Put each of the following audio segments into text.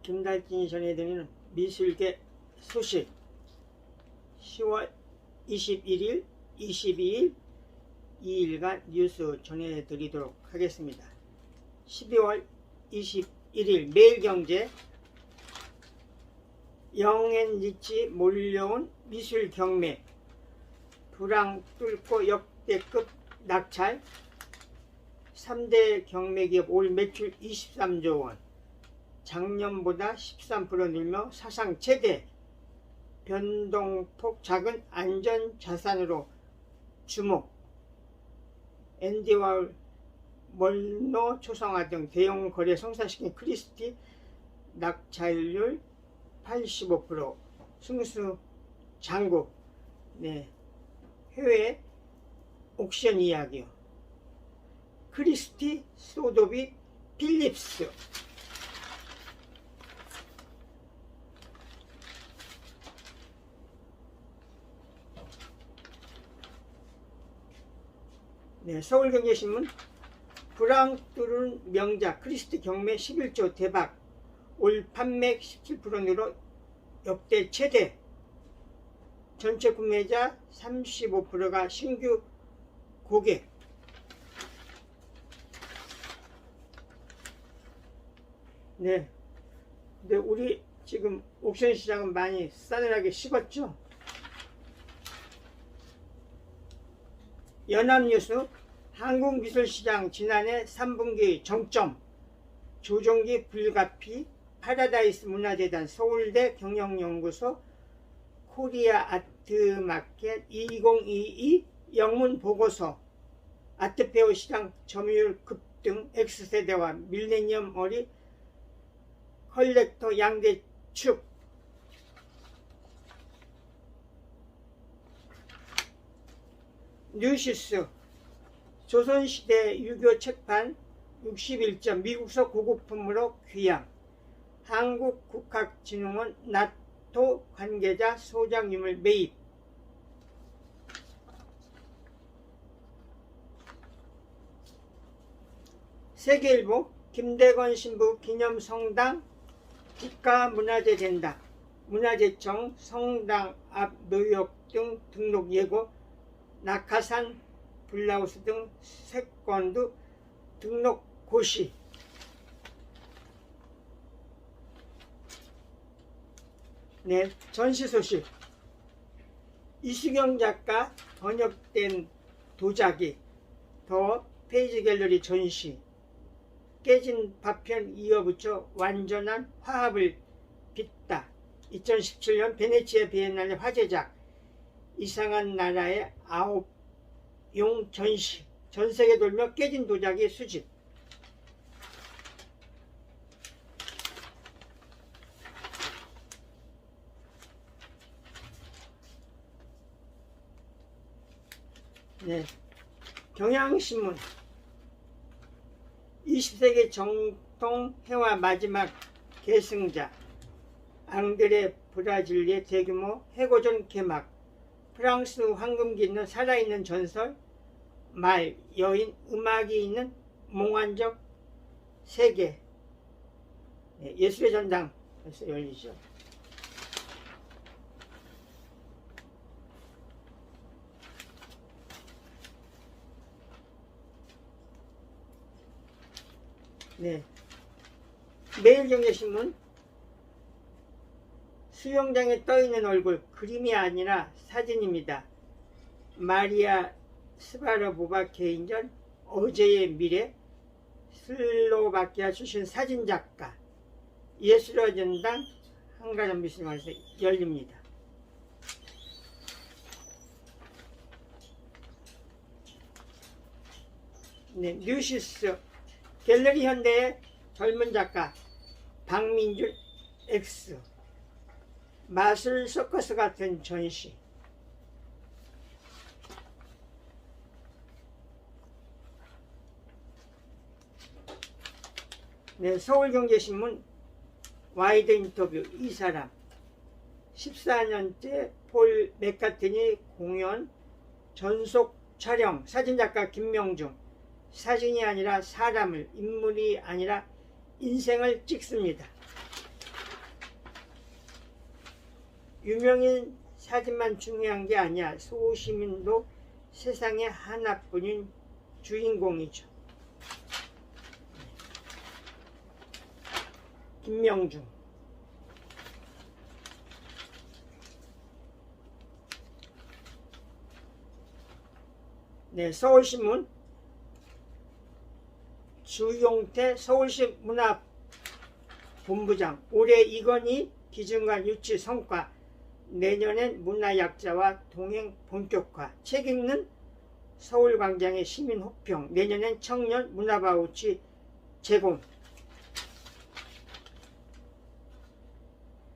김달진이 전해드리는 미술계 소식 10월 21일, 22일 2일간 뉴스 전해드리도록 하겠습니다. 12월 21일 매일경제 영앤리치 몰려온 미술 경매, 불황 뚫고 역대급 낙찰, 3대 경매기업 올 매출 23조 원, 작년보다 13% 늘며 사상 최대, 변동폭 작은 안전자산으로 주목, 앤디와홀, 멀노 초상화 등 대형 거래 성사시킨 크리스티 낙찰률 85%, 승수장구, 해외 옥션 이야기요. 크리스티, 소도비, 필립스. 서울경제신문 불황 뚫은 명작 크리스티 경매 11조 대박, 올 판매 17% 늘어 역대 최대, 전체 구매자 35%가 신규 고객. 근데 우리 지금 옥션 시장은 많이 싸늘하게 식었죠. 연합뉴스 한국미술시장 지난해 3분기 정점, 조종기 불가피, 파라다이스 문화재단, 서울대 경영연구소, 코리아 아트마켓 2022 영문 보고서, 아트페어 시장 점유율 급등, X세대와 밀레니엄 어리 컬렉터 양대 축. 뉴시스 조선시대 유교 책판 61점 미국서 고급품으로 귀향, 한국국학진흥원 나토 관계자 소장유물 매입. 세계일보 김대건 신부 기념성당 국가문화재 된다, 문화재청 성당 앞 노역 등 등록 예고, 낙하산 블라우스 등 색권도 등록 고시. 전시 소식. 이수경 작가 번역된 도자기 더 페이지 갤러리 전시, 깨진 파편 이어붙여 완전한 화합을 빚다, 2017년 베네치아 비엔날레 화제작, 이상한 나라의 9용 전시, 전세계 돌며 깨진 도자기 수집. 경향신문 20세기 정통 해화 마지막 계승자, 앙드레 브라질리의 대규모 해고전 개막, 프랑스 황금기 있는 살아있는 전설, 말, 여인, 음악이 있는 몽환적 세계. 예술의 전당에서 열리죠. 매일경제신문 수영장에 떠있는 얼굴, 그림이 아니라 사진입니다. 마리아 스바라보바 개인전 어제의 미래, 슬로바키아 출신 사진작가, 예술의 전당 한가람 미술관에서 열립니다. 뉴시스 갤러리 현대의 젊은 작가 박민줄 X, 마술 서커스 같은 전시. 서울경제신문 와이드 인터뷰 이 사람, 14년째 폴 맥카트니 공연 전속 촬영, 사진작가 김명중, 사진이 아니라 사람을, 인물이 아니라 인생을 찍습니다. 유명인 사진만 중요한 게 아니야. 소시민도 세상에 하나뿐인 주인공이죠. 김명중. 네, 서울신문 주용태 서울시 문화본부장. 올해 이건희 기준관 유치 성과, 내년엔 문화약자와 동행 본격화. 책 읽는 서울광장의 시민 호평, 내년엔 청년 문화바우치 제공.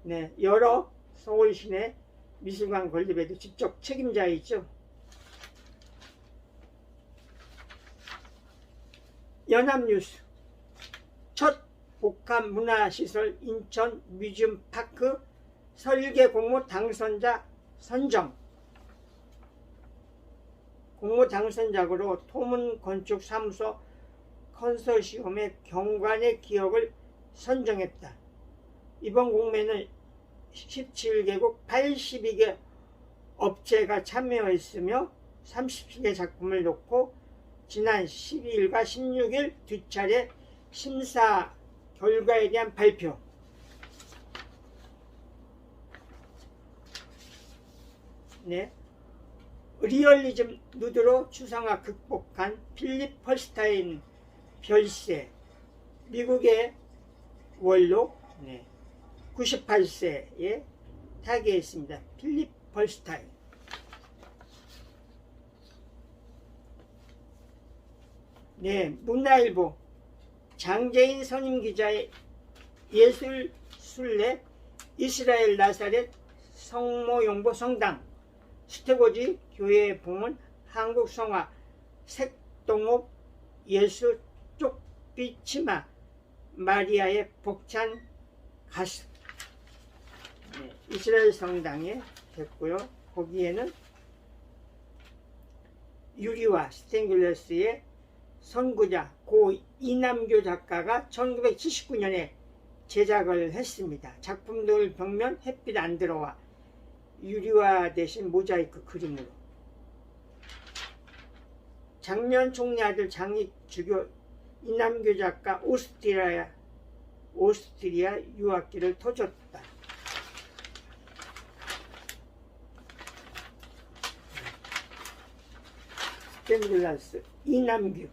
네, 여러 서울 시내 미술관 건립에도 직접 책임자이죠. 연합뉴스. 첫 복합문화시설 인천 뮤지엄파크 설계 공모 당선자 선정. 공모 당선작으로 토문건축사무소 컨소시엄의 경관의 기억을 선정했다. 이번 공모에는 17개국 82개 업체가 참여했으며 30개 작품을 놓고 지난 12일과 16일 두 차례 심사 결과에 대한 발표. 네, 리얼리즘 누드로 추상화 극복한 필립 펄스타인 별세. 미국의 원로, 네, 98세에 타계했습니다. 필립 펄스타인. 네, 문화일보 장재인 선임기자의 예술순례 이스라엘 나사렛 성모용보 성당 스테고지 교회에 봉헌 한국 성화 색동옥 예수 쪽비 치마 마리아의 벅찬 가슴. 네, 이스라엘 성당에 됐고요. 거기에는 유리와 스테인글라스의 선구자 고 이남규 작가가 1979년에 제작을 했습니다. 작품들 벽면 햇빛 안 들어와 유리화 대신 모자이크 그림으로. 장면 총리 아들 장익 주교 이남규 작가 오스트리아 유학기를 터졌다. 스테인글라스 이남규.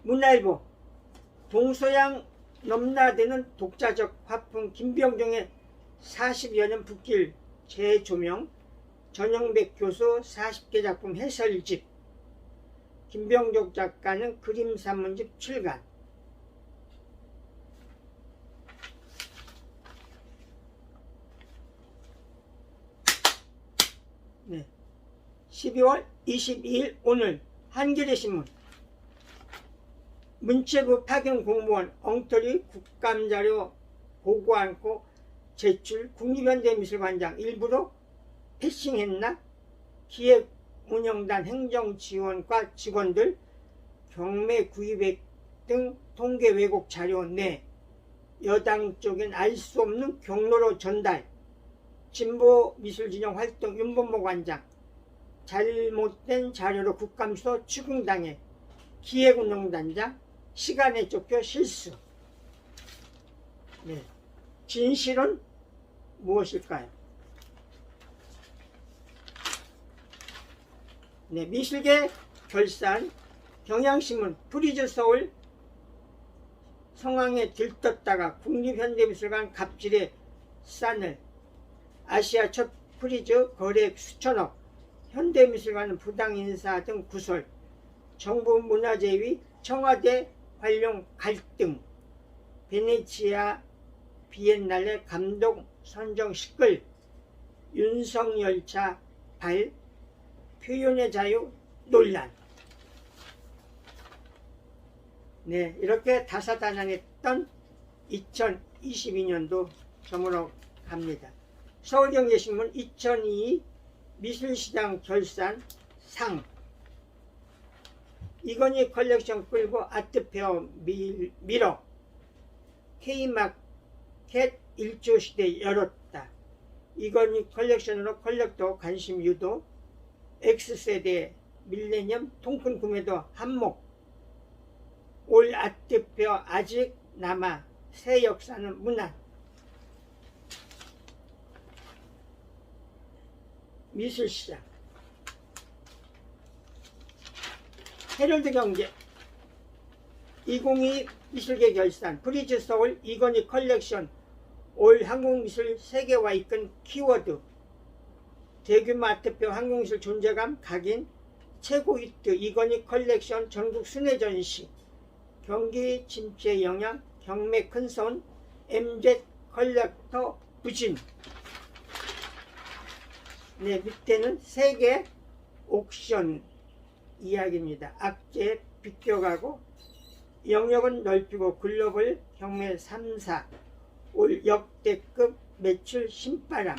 문화일보 동서양 넘나드는 독자적 화풍 김병종의 40여 년 붓길 재조명. 전영백 교수 40개 작품 해설집. 김병종 작가는 그림 산문집 출간. 네, 12월 22일 오늘 한겨레신문. 문체부 파견 공무원 엉터리 국감자료 보고 않고 제출. 국립현대미술관장 일부러 패싱했나? 기획운영단 행정지원과 직원들 경매 구입액 등 통계 왜곡 자료 내. 여당 쪽엔 알 수 없는 경로로 전달. 진보미술진영 활동 윤범모 관장 잘못된 자료로 국감소 추궁당해. 기획운영단장 시간에 쫓겨 실수. 네, 진실은 무엇일까요? 네, 미술계 결산. 경향신문 프리즈 서울 성황에 들떴다가 국립현대미술관 갑질에 싼을. 아시아 첫 프리즈 거래액 수천억. 현대미술관은 부당인사 등 구설. 정부 문화재위 청와대 활용 갈등. 베네치아 비엔날레 감독 선정 시끌. 윤석열차 발. 표현의 자유 논란. 네, 이렇게 다사다난했던 2022년도 저물어 갑니다. 서울경제신문 2022 미술시장 결산 상. 이건희 컬렉션 끌고 아트페어 밀어. K마켓 일조시대 열었다. 이건희 컬렉션으로 컬렉터 관심 유도, X세대 밀레니엄 통큰 구매도 한몫. 올 아트표 아직 남아 새 역사는 문화. 미술시장 헤럴드 경제 2022 미술계 결산 프리즈 서울 이건희 컬렉션 올 한국미술 세계화 이끈 키워드 대규모 아트표 한국미술 존재감 각인 최고 히트 이건희 컬렉션 전국 순회 전시 경기 침체 영향 경매 큰손 MZ 컬렉터 부진. 네, 밑에는 세계 옥션 이야기입니다. 악재 비껴가고 영역은 넓히고 글로벌 경매 3사 올 역대급 매출 신바람.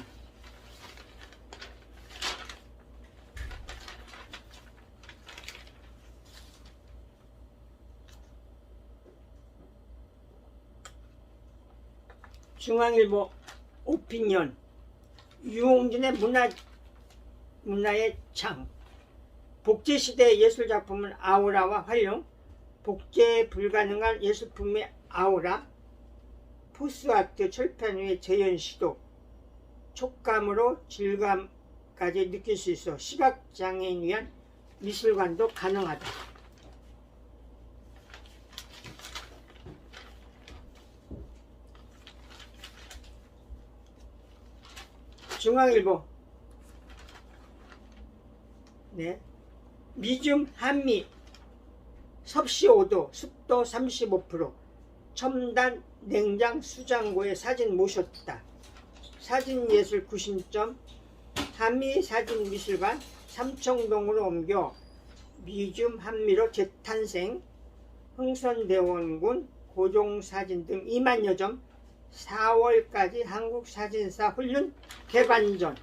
중앙일보 오피니언 유홍준의 문화의 창 복제시대의 예술작품은 아우라와 활용 복제 불가능한 예술품의 아우라 포스아트 철판 위의 재현 시도 촉감으로 질감까지 느낄 수 있어 시각장애인 위한 미술관도 가능하다. 중앙일보 네. 미중 한미 섭씨 5도 습도 35% 첨단 냉장 수장고에 사진 모셨다. 사진예술 구심점 한미사진미술관 삼청동으로 옮겨 미중 한미로 재탄생 흥선대원군 고종사진 등 2만여 점 4월까지 한국사진사 훈련 개관전.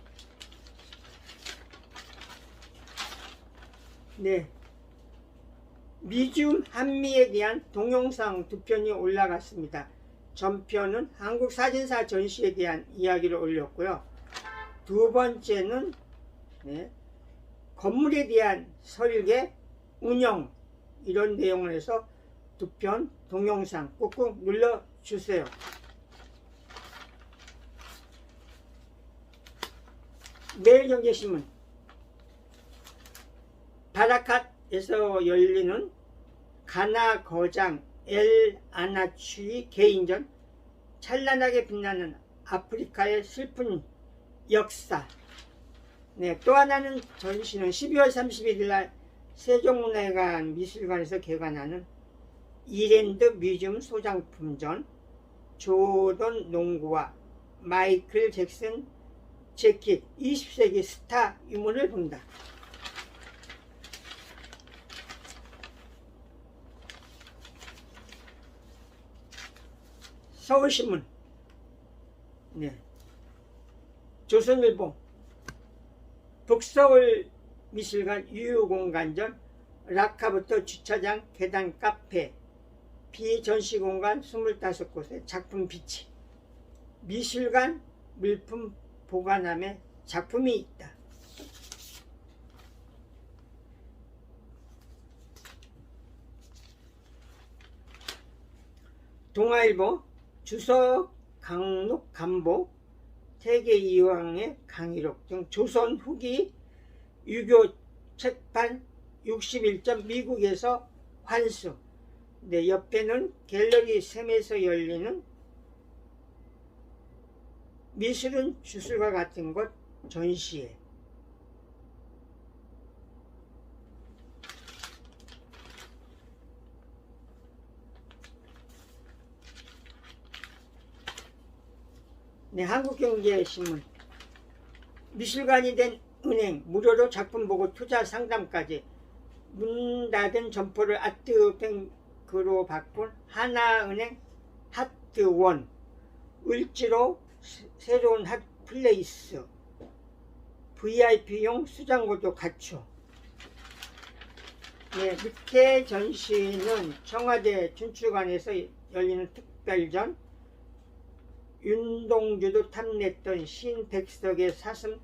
네, 미중 한미에 대한 동영상 2편이 올라갔습니다. 전편은 한국사진사 전시에 대한 이야기를 올렸고요. 두 번째는 네, 건물에 대한 설계, 운영 이런 내용을 해서 2편 동영상 꾹꾹 눌러주세요. 매일경제신문 바라캇에서 열리는 가나 거장 엘 아나추이 개인전 찬란하게 빛나는 아프리카의 슬픈 역사. 네, 또 하나는 전시는 12월 31일 날 세종문화회관 미술관에서 개관하는 이랜드 뮤지엄 소장품전 조던 농구와 마이클 잭슨 재킷 20세기 스타 유물을 본다. 서울신문 네. 조선일보 북서울 미술관 유휴공간전 락카부터 주차장 계단 카페 비전시공간 25곳에 작품 비치 미술관 물품 보관함에 작품이 있다. 동아일보 주석 강록 간보 태계 이황의 강의록 등 조선 후기 유교 책판 61점 미국에서 환수. 네, 옆에는 갤러리 샘에서 열리는 미술은 주술과 같은 것 전시회. 네, 한국경제신문 미술관이 된 은행 무료로 작품 보고 투자 상담까지 문 닫은 점포를 아트뱅크로 바꾼 하나은행 하트원 을지로 새로운 핫플레이스 VIP용 수장고도 갖춰. 네, 밑에 전시는 청와대 춘추관에서 열리는 특별전 윤동주도 탐냈던 신백석의 사슴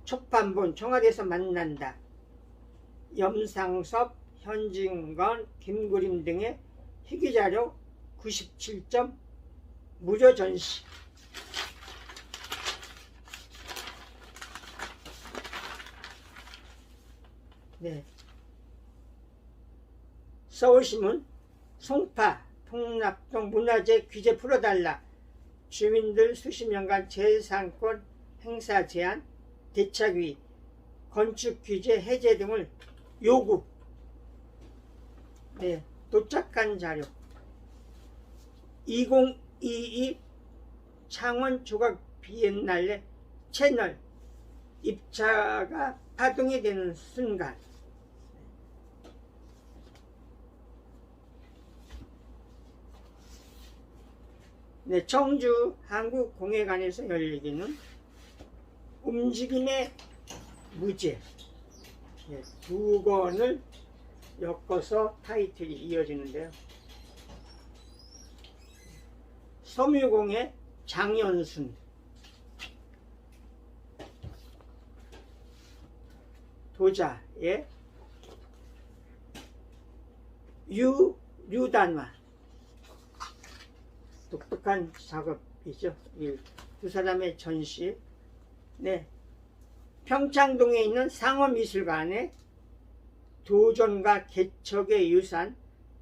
촉판본 청와대에서 만난다. 염상섭, 현진건, 김그림 등의 희귀자료 97점 무료 전시. 네. 서울신문 송파 통납동 문화재 규제 풀어달라. 주민들 수십 년간 재산권 행사 제한, 대착위, 건축 규제 해제 등을 요구. 네, 도착한 자료. 2022 창원 조각 비엔날레 채널 입차가 파동이 되는 순간. 네, 청주 한국공예관에서 열리기는 움직임의 무제. 네, 두 권을 엮어서 타이틀이 이어지는데요. 섬유공예 장연순, 도자의 류단화. 독특한 작업이죠. 이 두 사람의 전시. 네, 평창동에 있는 상어미술관에 도전과 개척의 유산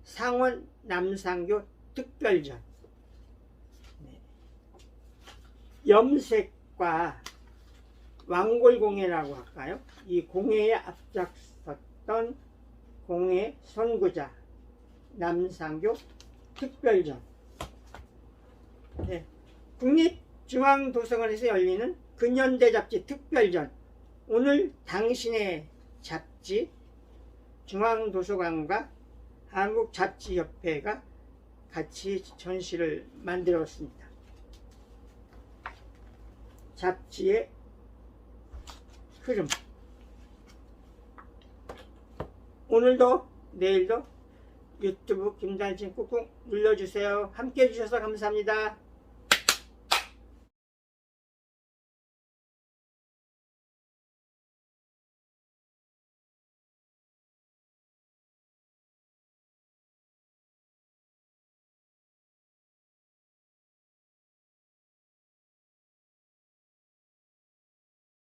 상원 남상교 특별전. 네. 염색과 왕골공예라고 할까요? 이 공예에 앞장섰던 공예 선구자 남상교 특별전. 네. 국립중앙도서관에서 열리는 근현대 잡지 특별전. 오늘 당신의 잡지, 중앙도서관과 한국잡지협회가 같이 전시를 만들었습니다. 잡지의 흐름. 오늘도 내일도 유튜브 김단진 꾹꾹 눌러주세요. 함께 해주셔서 감사합니다.